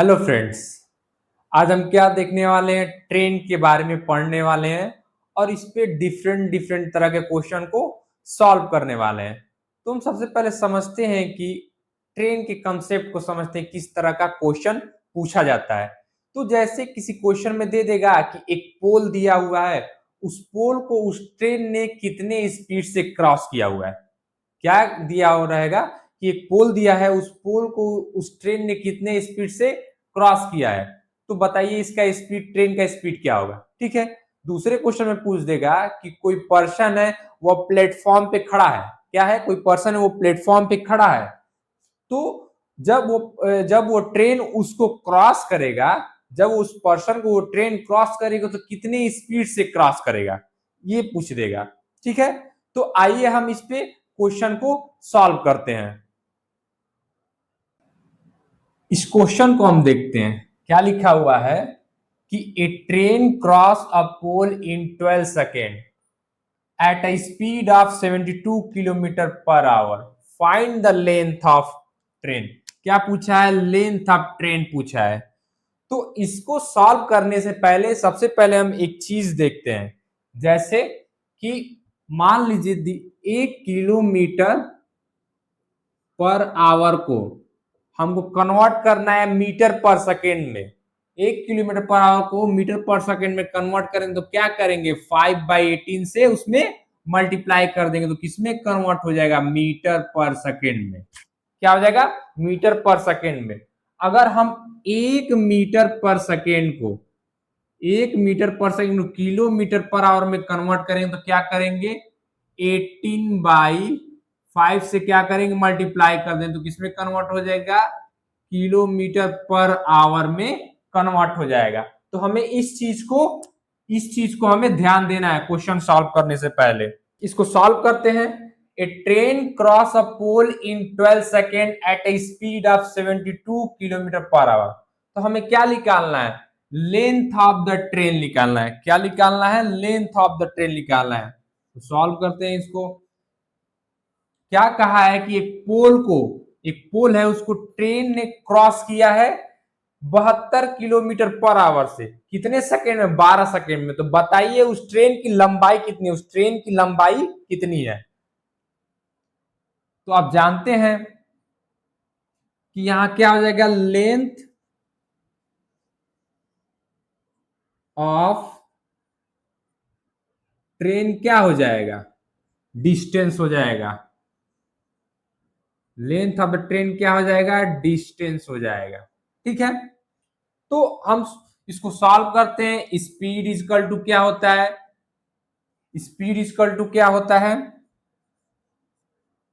Hello friends. आज हम क्या देखने वाले हैं? ट्रेन के बारे में पढ़ने वाले हैं और इस पे डिफरेंट डिफरेंट तरह के क्वेश्चन को सॉल्व करने वाले हैं। तो हम सबसे पहले समझते हैं कि ट्रेन के कंसेप्ट को समझते हैं, किस तरह का क्वेश्चन पूछा जाता है। तो जैसे किसी क्वेश्चन में दे देगा कि एक पोल दिया हुआ है, उस पोल को उस ट्रेन ने कितने स्पीड से क्रॉस किया हुआ है। क्या दिया हो रहेगा कि एक पोल दिया है, उस पोल को उस ट्रेन ने कितने स्पीड से क्रॉस किया है। तो बताइए इसका स्पीड, ट्रेन का स्पीड क्या होगा। ठीक है। दूसरे क्वेश्चन में पूछ देगा कि कोई पर्सन है, वो प्लेटफॉर्म पे खड़ा है। क्या है? कोई पर्सन है, वो प्लेटफॉर्म पे खड़ा है। तो जब वो ट्रेन उसको क्रॉस करेगा, जब उस पर्सन को वो ट्रेन क्रॉस करेगा तो कितने स्पीड से क्रॉस करेगा, ये पूछ देगा। ठीक है। तो आइए हम इस पे क्वेश्चन को सॉल्व करते हैं। इस क्वेश्चन को हम देखते हैं। क्या लिखा हुआ है कि a train cross a pole in 12 second at a speed of 72 kilometre per hour. Find the length of train. क्या पूछा है? लेंथ ऑफ ट्रेन पूछा है। तो इसको सॉल्व करने से पहले सबसे पहले हम एक चीज देखते हैं। जैसे कि मान लीजिए 1 किलोमीटर पर आवर को हमको कन्वर्ट करना है मीटर पर सेकेंड में। 1 किलोमीटर पर आवर को मीटर पर सेकेंड में कन्वर्ट करेंगे तो क्या करेंगे? 5/18 से उसमें मल्टीप्लाई कर देंगे तो किसमें कन्वर्ट हो जाएगा? मीटर पर सेकेंड में। क्या हो जाएगा? मीटर पर सेकेंड में। अगर हम 1 मीटर पर सेकेंड को किलोमीटर पर आवर में कन्वर्ट करेंगे तो क्या करेंगे? 18/5 से क्या करेंगे? मल्टीप्लाई कर दें तो किसमें कन्वर्ट हो जाएगा? किलोमीटर पर आवर में कन्वर्ट हो जाएगा। तो हमें इस चीज को हमें ध्यान देना है क्वेश्चन सॉल्व करने से पहले। इसको सॉल्व करते हैं। A train cross a pole in 12 second at a speed of 72 kilometre per hour. तो हमें क्या निकालना है? लेंथ ऑफ द ट्रेन निकालना है। क्या निकालना है? लेंथ ऑफ द ट्रेन निकालना है। तो सॉल्व करते हैं इसको। क्या कहा है कि एक पोल है, उसको ट्रेन ने क्रॉस किया है 72 किलोमीटर पर आवर से। कितने सेकेंड में? 12 सेकेंड में। तो बताइए उस ट्रेन की लंबाई कितनी है? उस ट्रेन की लंबाई कितनी है? तो आप जानते हैं कि यहां क्या हो जाएगा? लेंथ ऑफ ट्रेन क्या हो जाएगा? डिस्टेंस हो जाएगा। लेंथ ऑफ द ट्रेन क्या हो जाएगा? डिस्टेंस हो जाएगा। ठीक है। तो हम इसको सॉल्व करते हैं। स्पीड इजकल टू क्या होता है? स्पीड इजकल टू क्या होता है?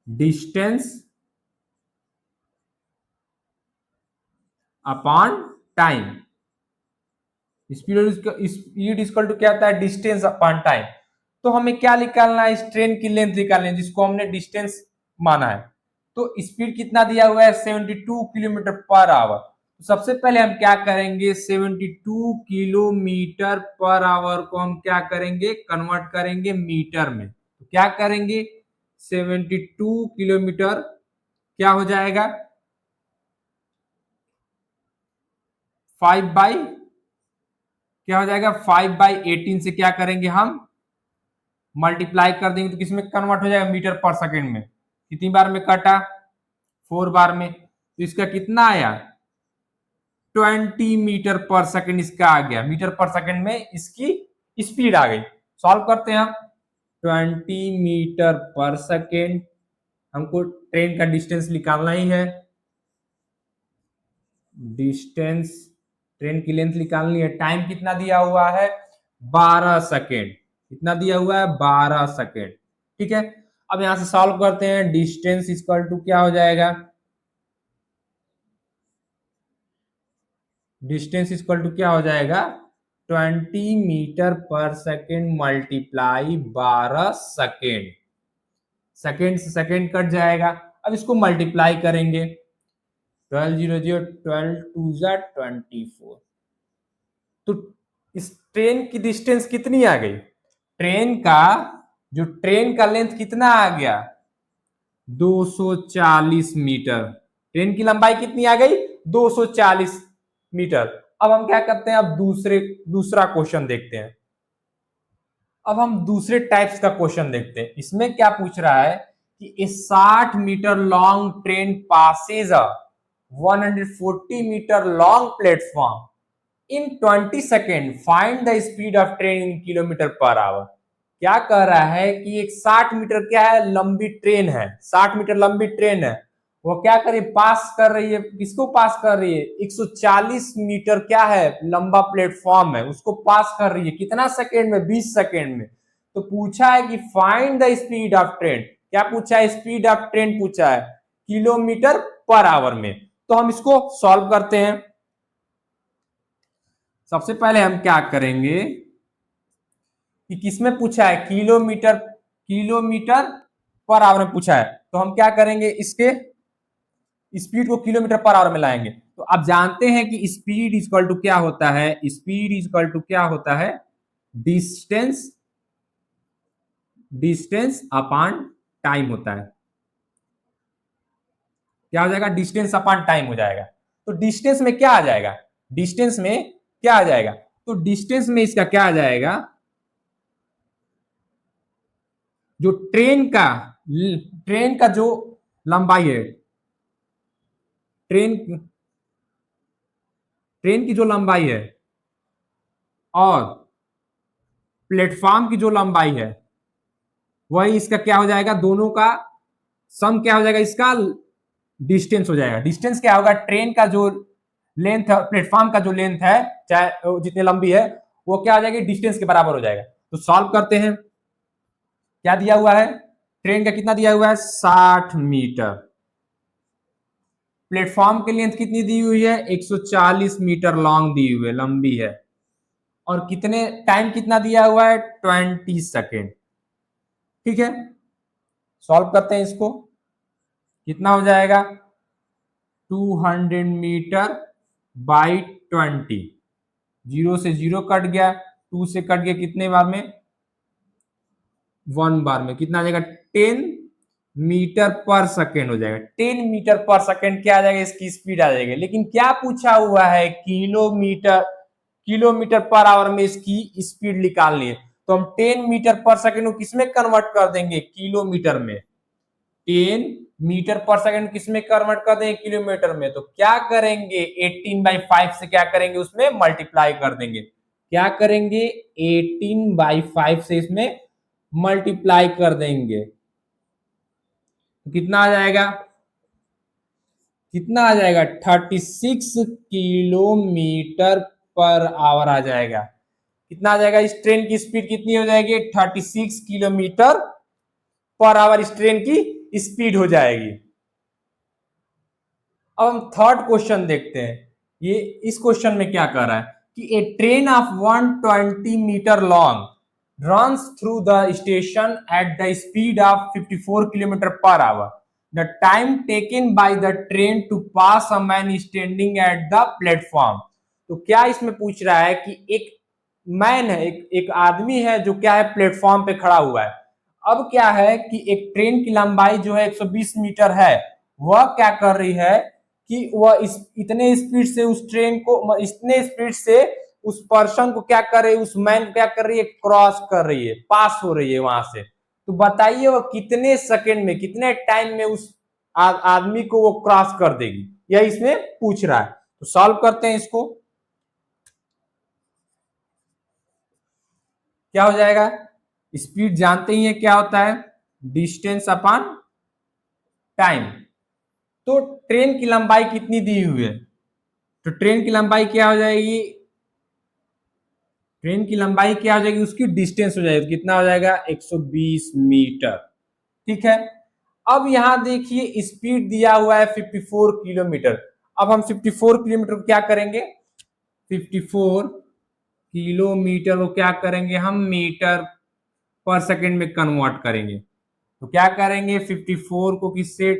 Distance upon time. Speed equal to क्या होता है? Distance upon time. तो हमें क्या निकालना है? इस ट्रेन की लेंथ निकालनी है, जिसको हमने डिस्टेंस माना है। तो स्पीड कितना दिया हुआ है? 72 किलोमीटर पर आवर। तो सबसे पहले हम क्या करेंगे? 72 किलोमीटर पर आवर को हम क्या करेंगे? कन्वर्ट करेंगे मीटर में। तो क्या करेंगे? 72 किलोमीटर क्या हो जाएगा? 5 बाई क्या हो जाएगा? 5/18 से क्या करेंगे हम? मल्टीप्लाई कर देंगे तो किसमें कन्वर्ट हो जाएगा? मीटर पर सेकेंड में। कितनी बार में कटा? 4 बार में। तो इसका कितना आया? 20 मीटर पर सेकेंड इसका आ गया। मीटर पर सेकेंड में इसकी स्पीड आ गई। सॉल्व करते हैं हम। 20 मीटर पर सेकेंड। हमको ट्रेन का डिस्टेंस निकालना ही है। डिस्टेंस, ट्रेन की लेंथ निकालनी है। टाइम कितना दिया हुआ है? 12 सेकेंड। कितना दिया हुआ है? 12 सेकेंड। ठीक है। अब यहां से सॉल्व करते हैं। डिस्टेंस इक्वल टू क्या हो जाएगा? डिस्टेंस इक्वल टू क्या हो जाएगा? 20 metre per second multiply 12 second. Second से सेकेंड कट जाएगा। अब इसको मल्टीप्लाई करेंगे। 12 0 0 12 2 24। तो इस ट्रेन की डिस्टेंस कितनी आ गई? ट्रेन का लेंथ कितना आ गया? 240 मीटर। ट्रेन की लंबाई कितनी आ गई? 240। मीटर। अब हम क्या करते हैं, अब दूसरा क्वेश्चन देखते हैं। अब हम दूसरे टाइप्स का क्वेश्चन देखते हैं। इसमें क्या पूछ रहा है कि a 60 metre long train passes a 140 metre long platform in 20 second, find the speed of train in kilometre per hour. क्या कह रहा है कि एक 60 मीटर क्या है, लंबी ट्रेन है, 60 मीटर लंबी ट्रेन है। वो क्या कर रही है, पास कर रही है, किसको पास कर रही है, 140 मीटर क्या है लंबा प्लेटफॉर्म है, उसको पास कर रही है कितना सेकेंड में, 20 सेकेंड में। तो पूछा है कि find the speed of train. क्या पूछा है, स्पीड ऑफ ट्रेन पूछा है किलोमीटर पर आवर में। तो हम इसको सॉल्व करते हैं। सबसे पहले हम क्या करेंगे कि किसमें पूछा है, किलोमीटर पर आवर में पूछा है। तो हम क्या करेंगे, इसके स्पीड को किलोमीटर पर आवर में लाएंगे। तो आप जानते हैं कि स्पीड इक्वल टू क्या होता है, स्पीड इक्वल टू क्या होता है, डिस्टेंस डिस्टेंस अपॉन टाइम होता है। क्या हो जाएगा, डिस्टेंस अपॉन टाइम हो जाएगा। तो डिस्टेंस में क्या आ जाएगा, डिस्टेंस में क्या आ जाएगा, तो डिस्टेंस में इसका क्या आ जाएगा, जो ट्रेन का जो लंबाई है, ट्रेन ट्रेन की जो लंबाई है और प्लेटफॉर्म की जो लंबाई है, वही इसका क्या हो जाएगा, दोनों का सम क्या हो जाएगा, इसका डिस्टेंस हो जाएगा। डिस्टेंस क्या होगा, ट्रेन का जो लेंथ है, प्लेटफॉर्म का जो लेंथ है, चाहे जितनी लंबी है, वो क्या आ जाएगी, डिस्टेंस के बराबर हो जाएगा। तो सॉल्व करते हैं। क्या दिया हुआ है, ट्रेन का कितना दिया हुआ है, 60 मीटर। प्लेटफॉर्म की लेंथ कितनी दी हुई है, 140 मीटर लॉन्ग दी हुई है, लंबी है। और कितने टाइम कितना दिया हुआ है, 20 सेकेंड। ठीक है, सॉल्व करते हैं इसको। कितना हो जाएगा, 200 मीटर बाई 20। जीरो से जीरो कट गया, 2 से कट गया, कितने बार में, 1 बार में। कितना आ जाएगा, 10 मीटर पर सेकेंड हो जाएगा। 10 मीटर पर सेकेंड क्या आ जाएगा, इसकी स्पीड आ जाएगी। लेकिन क्या पूछा हुआ है, किलोमीटर पर आवर में इसकी स्पीड निकालनी है। तो हम 10 मीटर पर सेकेंड को किसमें कन्वर्ट कर देंगे, किलोमीटर में। 10 मीटर पर सेकेंड किसमें कन्वर्ट कर देंगे, किलोमीटर में। तो क्या करेंगे, 18/5 से क्या करेंगे, उसमें मल्टीप्लाई कर देंगे। क्या करेंगे, 18/5 से इसमें मल्टीप्लाई कर देंगे। कितना आ जाएगा, कितना आ जाएगा, 36 किलोमीटर पर आवर आ जाएगा। कितना आ जाएगा, इस ट्रेन की स्पीड कितनी हो जाएगी, 36 किलोमीटर पर आवर इस ट्रेन की स्पीड हो जाएगी। अब हम थर्ड क्वेश्चन देखते हैं। ये इस क्वेश्चन में क्या कर रहा है कि a train of 120 metre long runs through the station at the speed of 54 kilometre per hour. The time taken by the train to pass a man standing at the platform। तो क्या इसमें पूछ रहा है कि एक मैन है, एक आदमी है जो क्या है, प्लेटफॉर्म पे खड़ा हुआ है। अब क्या है कि एक ट्रेन की लंबाई जो है 120 मीटर है, वह क्या कर रही है कि वह इतने स्पीड से उस ट्रेन को, इतने स्पीड से उस पर्सन को क्या कर रही है, उस मैन को क्या कर रही है, क्रॉस कर रही है, पास हो रही है वहां से। तो बताइए वो कितने सेकंड में, कितने टाइम में उस आदमी को वो क्रॉस कर देगी, यह इसमें पूछ रहा है। तो सॉल्व करते हैं इसको। क्या हो जाएगा, स्पीड जानते ही है क्या होता है, डिस्टेंस अपॉन टाइम। तो ट्रेन की लंबाई कितनी दी हुई है, तो ट्रेन की लंबाई क्या हो जाएगी, ट्रेन की लंबाई क्या हो जाएगी, उसकी डिस्टेंस हो जाएगी। कितना हो जाएगा, 120 मीटर। ठीक है, अब यहां देखिए स्पीड दिया हुआ है 54 किलोमीटर। अब हम 54 किलोमीटर को क्या करेंगे, 54 किलोमीटर को क्या करेंगे, हम मीटर पर सेकंड में कन्वर्ट करेंगे। तो क्या करेंगे, 54 को किससे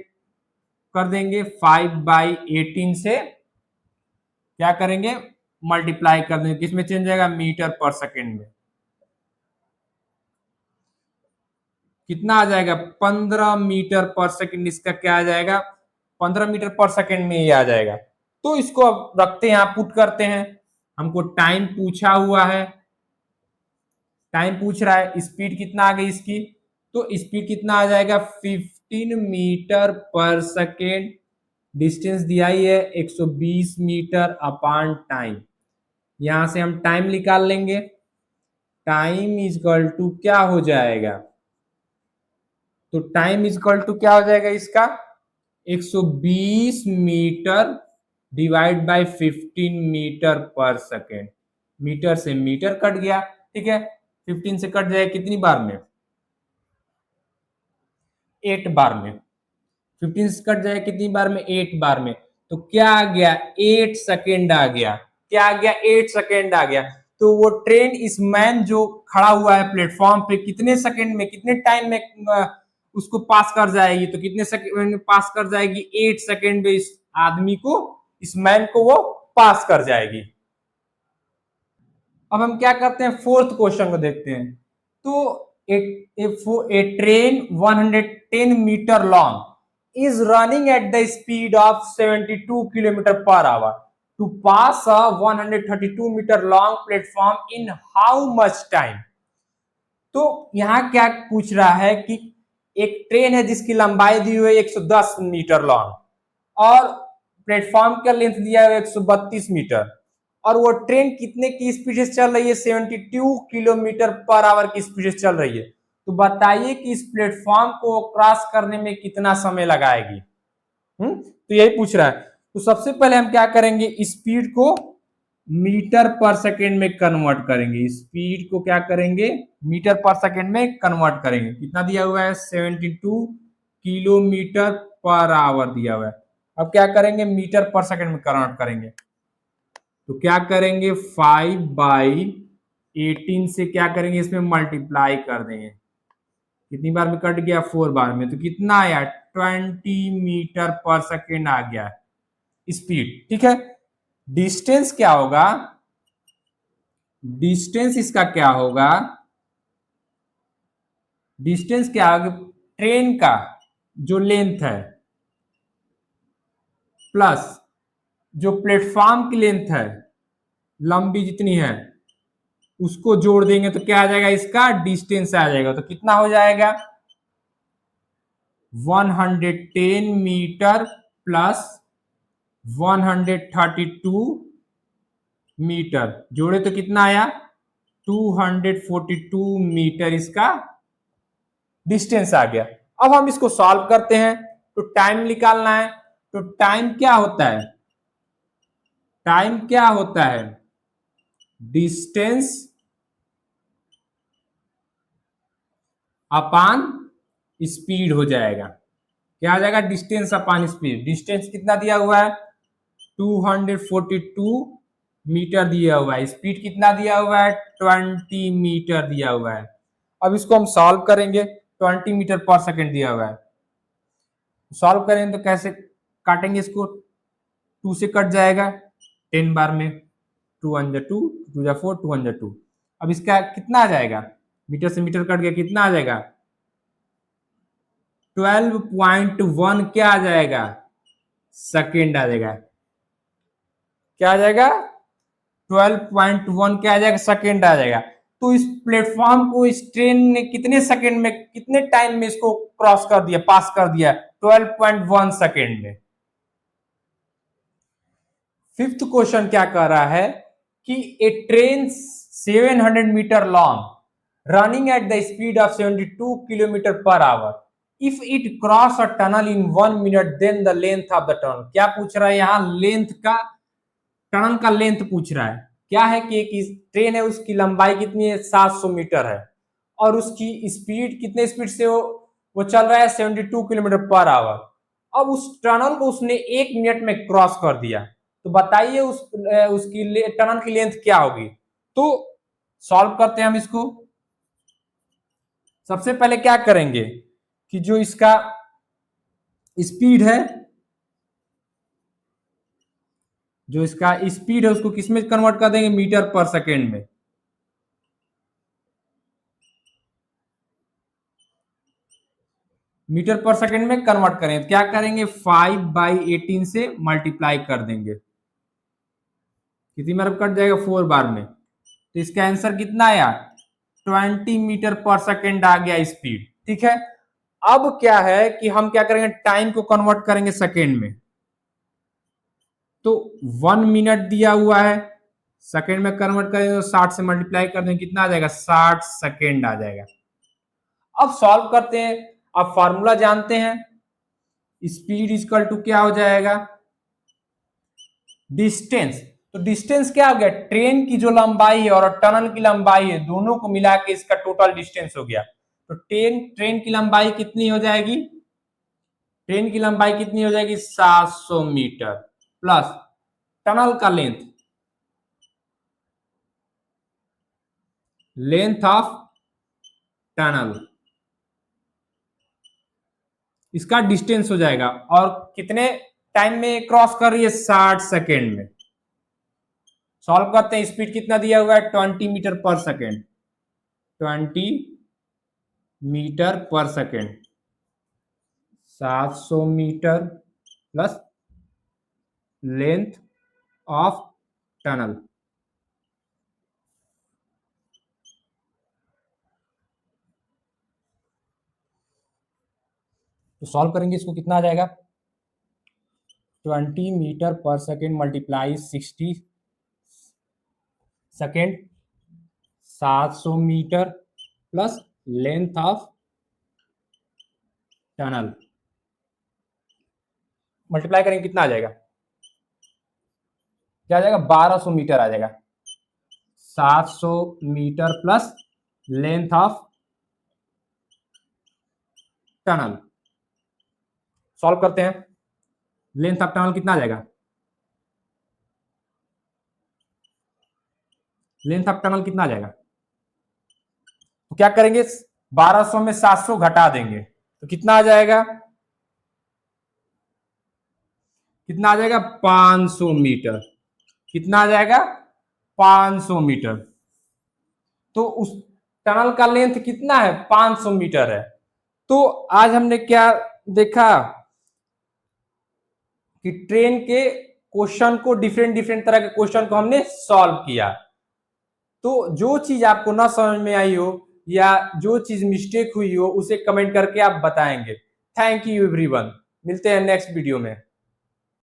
कर देंगे, 5/18 से क्या करेंगे, मल्टीप्लाई कर देंगे। किसमें चेंज जाएगा, मीटर पर सेकंड में। कितना आ जाएगा, 15 मीटर पर सेकंड। इसका क्या आ जाएगा, 15 मीटर पर सेकंड में ये आ जाएगा। तो इसको अब रखते हैं, यहाँ पुट करते हैं। हमको टाइम पूछा हुआ है, टाइम पूछ रहा है, स्पीड कितना आ गई इसकी, तो स्पीड कितना आ जाएगा 15 मीटर पर सेकेंड। डिस्टेंस दिया ही है 120 मीटर अपॉन टाइम। यहां से हम टाइम निकाल लेंगे। टाइम इज इक्वल टू क्या हो जाएगा, तो टाइम इज इक्वल टू क्या हो जाएगा इसका 120 metre divide by 15 metre per second. Metre से मीटर कट गया, ठीक है। 15 से कट जाएगा कितनी बार में, 8 बार में। 15 से कट जाएगा कितनी बार में, 8 बार में। तो क्या आ गया 8 सेकेंड आ गया, क्या आ गया 8 सेकेंड आ गया। तो वो ट्रेन इस मैन जो खड़ा हुआ है प्लेटफॉर्म पे कितने सेकेंड में, कितने टाइम में उसको पास कर जाएगी, तो कितने सेकेंड में पास कर जाएगी, 8 सेकेंड में इस आदमी को, इस मैन को वो पास कर जाएगी। अब हम क्या करते हैं, फोर्थ क्वेश्चन को देखते हैं। तो a train 110 meter long is running at the speed of 72 km per hour to pass a 132 meter long platform in how much time। तो यहां क्या पूछ रहा है कि एक ट्रेन है जिसकी लंबाई दी हुई है 110 मीटर लॉन्ग और प्लेटफॉर्म का लेंथ दिया है 132 मीटर, और वो ट्रेन कितने की स्पीड से चल रही है, 72 किलोमीटर पर आवर की स्पीड से चल रही है। तो बताइए कि इस प्लेटफॉर्म को क्रॉस करने में कितना समय लगाएगी। तो यही पूछ रहा है। तो सबसे पहले हम क्या करेंगे, स्पीड को मीटर पर सेकेंड में कन्वर्ट करेंगे। स्पीड को क्या करेंगे, मीटर पर सेकेंड में कन्वर्ट करेंगे। कितना दिया हुआ है, 72 किलोमीटर पर आवर दिया हुआ है। अब क्या करेंगे, मीटर पर सेकेंड में कन्वर्ट करेंगे। तो क्या करेंगे 5/18 से क्या करेंगे, इसमें मल्टीप्लाई कर देंगे। कितनी बार में कट गया, 4 बार में। तो कितना आया 20 मीटर पर सेकेंड आ गया स्पीड, ठीक है। डिस्टेंस क्या होगा, डिस्टेंस इसका क्या होगा, डिस्टेंस क्या होगा, ट्रेन का जो लेंथ है प्लस जो प्लेटफॉर्म की लेंथ है, लंबी जितनी है, उसको जोड़ देंगे तो क्या आ जाएगा, इसका डिस्टेंस आ जाएगा। तो कितना हो जाएगा 110 मीटर प्लस 132 मीटर, जोड़े तो कितना आया 242 मीटर इसका डिस्टेंस आ गया। अब हम इसको सॉल्व करते हैं। तो टाइम निकालना है। तो टाइम क्या होता है, टाइम क्या होता है, डिस्टेंस अपान स्पीड हो जाएगा। क्या आ जाएगा, डिस्टेंस अपान स्पीड। डिस्टेंस कितना दिया हुआ है 242 मीटर दिया हुआ है, स्पीड कितना दिया हुआ है 20 मीटर दिया हुआ है। अब इसको हम सॉल्व करेंगे। 20 मीटर पर सेकेंड दिया हुआ है, सॉल्व करेंगे तो कैसे काटेंगे इसको, 2 से कट जाएगा 10 बार में, 2 1 2 2 4 2 1 2। अब इसका कितना आ जाएगा, मीटर से मीटर कट गया, कितना आ जाएगा 12.1 क्या आ जाएगा सेकेंड आ जाएगा। क्या आ जाएगा 12.1 क्या आ जाएगा, सेकेंड आ जाएगा। तो इस प्लेटफॉर्म को इस ट्रेन ने कितने सेकेंड में, कितने टाइम में इसको क्रॉस कर दिया, पास कर दिया 12.1 सेकेंड में। फिफ्थ क्वेश्चन क्या कह रहा है कि a train 700 metre long running at the speed of 72 kilometre per hour, if it cross a tunnel in 1 minute then the length of the tunnel. क्या पूछ रहा है यहां, लेंथ का, टनल का लेंथ पूछ रहा है। क्या है कि एक ट्रेन है, उसकी लंबाई कितनी है 700 मीटर है, और उसकी स्पीड कितने स्पीड से वो चल रहा है 72 किलोमीटर पर आवर। अब उस टनल को उसने 1 मिनट में क्रॉस कर दिया। तो बताइए उसकी टनल की लेंथ क्या होगी। तो सॉल्व करते हैं हम इसको। सबसे पहले क्या करेंगे कि जो इसका स्पीड है, जो इसका स्पीड है उसको किसमें कन्वर्ट कर देंगे, मीटर पर सेकेंड में। मीटर पर सेकेंड में कन्वर्ट करें तो क्या करेंगे 5/18 से मल्टीप्लाई कर देंगे। कितनी बार कट जाएगा, 4 बार में। तो इसका आंसर कितना आया, 20 मीटर पर सेकेंड आ गया स्पीड। ठीक है, अब क्या है कि हम क्या करेंगे, टाइम को कन्वर्ट करेंगे सेकेंड में। तो 1 मिनट दिया हुआ है, सेकेंड में कन्वर्ट करेंगे तो 60 से मल्टीप्लाई कर देंगे, कितना आ जाएगा, 60 सेकेंड आ जाएगा। अब सॉल्व करते हैं। अब फॉर्मूला जानते हैं, स्पीड इक्वल टू क्या हो जाएगा, डिस्टेंस। तो डिस्टेंस क्या हो गया, ट्रेन की जो लंबाई है और टनल की लंबाई है, दोनों को मिला के इसका टोटल डिस्टेंस हो गया। तो ट्रेन की लंबाई कितनी हो जाएगी, ट्रेन की लंबाई कितनी हो जाएगी, 700 मीटर प्लस टनल का लेंथ ऑफ टनल, इसका डिस्टेंस हो जाएगा। और कितने टाइम में क्रॉस कर रही है, 60 सेकेंड में। सॉल्व करते हैं, स्पीड कितना दिया हुआ है, 20 metre per second, 20 metre per second, 700 metre plus length of tunnel. तो सॉल्व करेंगे इसको, कितना आ जाएगा, 20 metre per second multiply 60 second, 700 metre plus length of tunnel, multiply करेंगे कितना आ जाएगा, क्या आ जाएगा, 1200 मीटर आ जाएगा। 700 metre plus length of tunnel. Solve करते हैं, लेंथ ऑफ टनल कितना आ जाएगा, लेंथ ऑफ टनल कितना आ जाएगा, तो क्या करेंगे, 1200 में 700 घटा देंगे तो कितना आ जाएगा, कितना आ जाएगा, 500 मीटर। कितना आ जाएगा, 500 मीटर। तो उस टनल का लेंथ कितना है, 500 मीटर है। तो आज हमने क्या देखा कि ट्रेन के क्वेश्चन को, डिफरेंट डिफरेंट तरह के क्वेश्चन को हमने सॉल्व किया। तो जो चीज आपको ना समझ में आई हो या जो चीज मिस्टेक हुई हो, उसे कमेंट करके आप बताएंगे। थैंक यू एवरीवन, मिलते हैं नेक्स्ट वीडियो में।